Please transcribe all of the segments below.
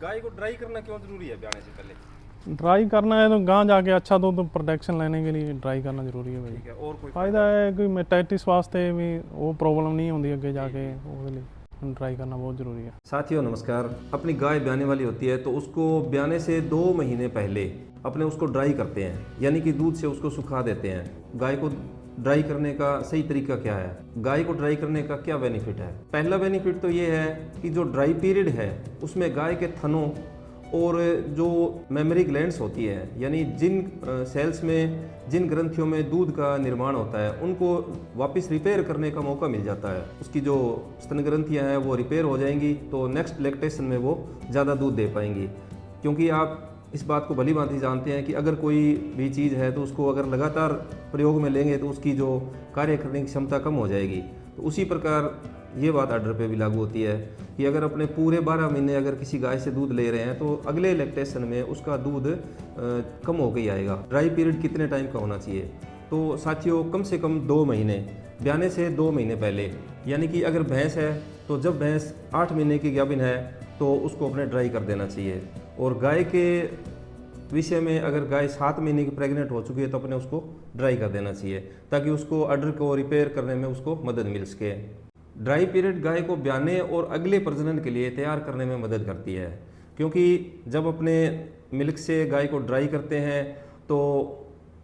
गाय को ड्राई करना क्यों जरूरी है ब्याने से पहले? ड्राई करना है तो गांव जाके अच्छा दूध तो प्रोटेक्शन लेने के लिए ड्राई करना जरूरी है भाई। ठीक है, और कोई फायदा है कि मेटाइटिस वास्ते भी वो प्रॉब्लम नहीं होती अगे जाके, वो ड्राई करना बहुत ज़रूरी है। साथियों नमस्कार। अपनी गाय ब्याने वाली होती है तो उसको ब्याने से 2 महीने पहले अपने उसको ड्राई करते हैं, यानी कि दूध से उसको सुखा देते हैं। गाय को ड्राई करने का सही तरीका क्या है, गाय को ड्राई करने का क्या बेनिफिट है? पहला बेनिफिट तो ये है कि जो ड्राई पीरियड है उसमें गाय के थनों और जो मेमोरी ग्लैंड्स होती है, यानी जिन सेल्स में, जिन ग्रंथियों में दूध का निर्माण होता है, उनको वापस रिपेयर करने का मौका मिल जाता है। उसकी जो स्तन ग्रंथियां हैं वो रिपेयर हो जाएंगी तो नेक्स्ट लैक्टेशन में वो ज़्यादा दूध दे पाएंगी। क्योंकि आप इस बात को भली भांति जानते हैं कि अगर कोई भी चीज़ है तो उसको अगर लगातार प्रयोग में लेंगे तो उसकी जो कार्य करने की क्षमता कम हो जाएगी। तो उसी प्रकार ये बात आर्डर पे भी लागू होती है कि अगर अपने पूरे 12 महीने अगर किसी गाय से दूध ले रहे हैं तो अगले लैक्टेशन में उसका दूध कम हो गई आएगा। ड्राई पीरियड कितने टाइम का होना चाहिए? तो साथियों कम से कम 2 महीने, ब्याने से 2 महीने पहले। यानी कि अगर भैंस है तो जब भैंस 8 महीने की गाभिन है तो उसको अपने ड्राई कर देना चाहिए। और गाय के विषय में अगर गाय 7 महीने की प्रेग्नेंट हो चुकी है तो अपने उसको ड्राई कर देना चाहिए ताकि उसको अडर को रिपेयर करने में उसको मदद मिल सके। ड्राई पीरियड गाय को ब्याने और अगले प्रजनन के लिए तैयार करने में मदद करती है, क्योंकि जब अपने मिल्क से गाय को ड्राई करते हैं तो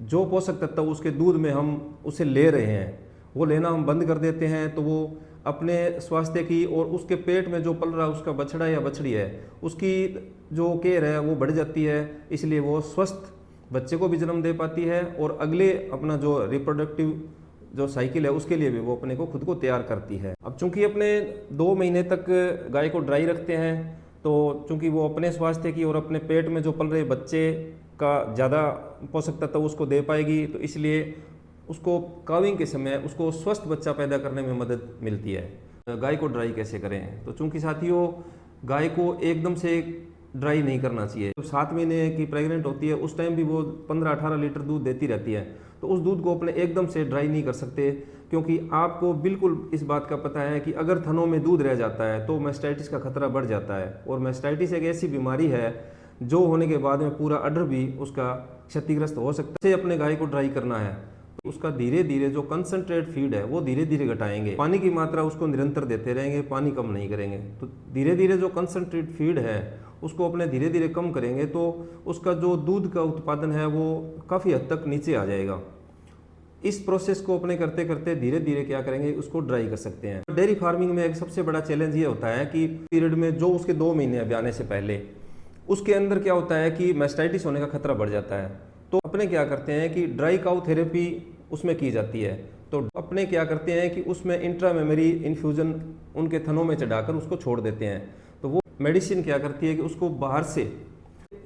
जो पोषक तत्व उसके दूध में हम उसे ले रहे हैं वो लेना हम बंद कर देते हैं, तो वो अपने स्वास्थ्य की और उसके पेट में जो पल रहा उसका बछड़ा या बछड़ी है उसकी जो केयर है वो बढ़ जाती है। इसलिए वो स्वस्थ बच्चे को भी जन्म दे पाती है और अगले अपना जो रिप्रोडक्टिव जो साइकिल है उसके लिए भी वो अपने को खुद को तैयार करती है। अब चूंकि अपने 2 महीने तक गाय को ड्राई रखते हैं तो चूंकि वो अपने स्वास्थ्य की और अपने पेट में जो पल रहे बच्चे का ज़्यादा पोषक तत्व उसको दे पाएगी, तो इसलिए उसको काविंग के समय उसको स्वस्थ बच्चा पैदा करने में मदद मिलती है। गाय को ड्राई कैसे करें? तो चूंकि साथियों गाय को एकदम से ड्राई नहीं करना चाहिए। तो 7 महीने की प्रेग्नेंट होती है उस टाइम भी वो 15-18 लीटर दूध देती रहती है, तो उस दूध को अपने एकदम से ड्राई नहीं कर सकते, क्योंकि आपको बिल्कुल इस बात का पता है कि अगर थनों में दूध रह जाता है तो मैस्टाइटिस का खतरा बढ़ जाता है। और मैस्टाइटिस एक ऐसी बीमारी है जो होने के बाद में पूरा अडर भी उसका क्षतिग्रस्त हो सकता है। अपने गाय को ड्राई करना है तो उसका धीरे धीरे जो कंसंट्रेट फीड है वो धीरे धीरे घटाएंगे, पानी की मात्रा उसको निरंतर देते रहेंगे, पानी कम नहीं करेंगे। तो धीरे धीरे जो कंसंट्रेट फीड है उसको अपने धीरे धीरे कम करेंगे तो उसका जो दूध का उत्पादन है वो काफ़ी हद तक नीचे आ जाएगा। इस प्रोसेस को अपने करते करते धीरे धीरे क्या करेंगे, उसको ड्राई कर सकते हैं। डेयरी फार्मिंग में एक सबसे बड़ा चैलेंज ये होता है कि पीरियड में जो उसके 2 महीने ब्याने से पहले उसके अंदर क्या होता है कि मैस्टाइटिस होने का खतरा बढ़ जाता है। तो अपने क्या करते हैं कि ड्राई काउ थेरेपी उसमें की जाती है। तो अपने क्या करते हैं कि उसमें इंट्रा मेमोरी इन्फ्यूजन उनके थनों में चढ़ाकर उसको छोड़ देते हैं। तो वो मेडिसिन क्या करती है कि उसको बाहर से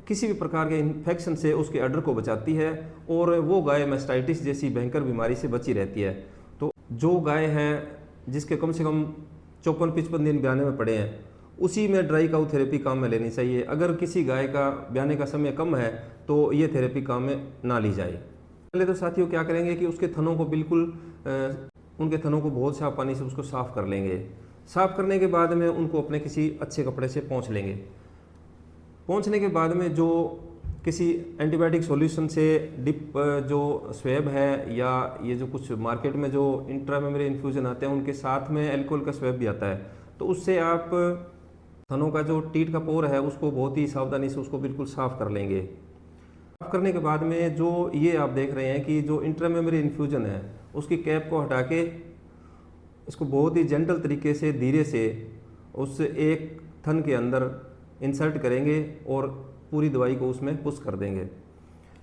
किसी भी प्रकार के इन्फेक्शन से उसके अडर को बचाती है और वो गाय मैस्टाइटिस जैसी भयंकर बीमारी से बची रहती है। तो जो गाय है जिसके कम से कम 54-55 दिन ब्याने में पड़े हैं उसी में ड्राई काउ थेरेपी काम में लेनी चाहिए। अगर किसी गाय का ब्याने का समय कम है तो ये थेरेपी काम में ना ली जाए। पहले तो साथियों क्या करेंगे कि उसके थनों को बिल्कुल उनके थनों को बहुत साफ पानी से उसको साफ़ कर लेंगे। साफ़ करने के बाद में उनको अपने किसी अच्छे कपड़े से पोंछ लेंगे। पोंछने के बाद में जो किसी एंटीबायोटिक सॉल्यूशन से डिप जो स्वेब है या ये जो कुछ मार्केट में जो इंट्रामेमोरी इन्फ्यूजन आते हैं उनके साथ में एल्कोहल का स्वेब भी आता है, तो उससे आप थनों का जो टीट का पोर है उसको बहुत ही सावधानी से उसको बिल्कुल साफ़ कर लेंगे। साफ़ करने के बाद में जो ये आप देख रहे हैं कि जो इंट्रामेमोरी इन्फ्यूजन है उसकी कैप को हटा के इसको बहुत ही जेंटल तरीके से धीरे से उस एक थन के अंदर इंसर्ट करेंगे और पूरी दवाई को उसमें पुश कर देंगे।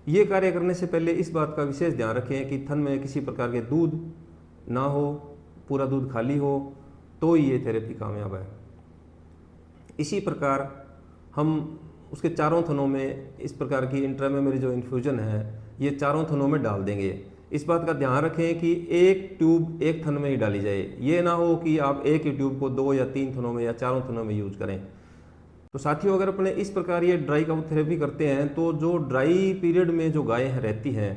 ये कार्य करने से पहले इस बात का विशेष ध्यान रखें कि थन में किसी प्रकार के दूध ना हो, पूरा दूध खाली हो, तो ये थेरेपी कामयाब है। इसी प्रकार हम उसके चारों थनों में इस प्रकार की इंट्रामेमोरी जो इन्फ्यूजन है ये चारों थनों में डाल देंगे। इस बात का ध्यान रखें कि एक ट्यूब एक थन में ही डाली जाए, ये ना हो कि आप एक ही ट्यूब को 2 या 3 थनों में या चारों थनों में यूज करें। तो साथियों अगर अपने इस प्रकार ये ड्राई काउ थेरेपी करते हैं तो जो ड्राई पीरियड में जो गाय रहती हैं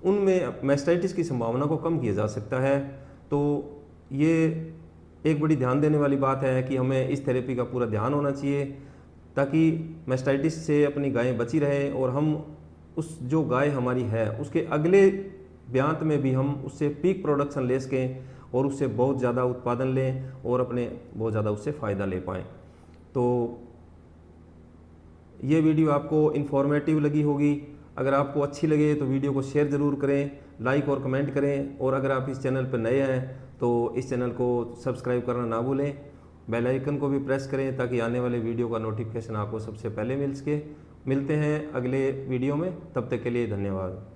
उनमें मैस्टाइटिस की संभावना को कम किया जा सकता है। तो ये एक बड़ी ध्यान देने वाली बात है कि हमें इस थेरेपी का पूरा ध्यान होना चाहिए। ताकि मैस्टाइटिस से अपनी गायें बची रहें और हम उस जो गाय हमारी है उसके अगले ब्यांत में भी हम उससे पीक प्रोडक्शन ले सकें और उससे बहुत ज़्यादा उत्पादन लें और अपने बहुत ज़्यादा उससे फ़ायदा ले पाएँ। तो ये वीडियो आपको इन्फॉर्मेटिव लगी होगी। अगर आपको अच्छी लगे तो वीडियो को शेयर ज़रूर करें, लाइक और कमेंट करें, और अगर आप इस चैनल पर नए हैं तो इस चैनल को सब्सक्राइब करना ना भूलें। बेल आइकन को भी प्रेस करें ताकि आने वाले वीडियो का नोटिफिकेशन आपको सबसे पहले मिल सके। मिलते हैं अगले वीडियो में, तब तक के लिए धन्यवाद।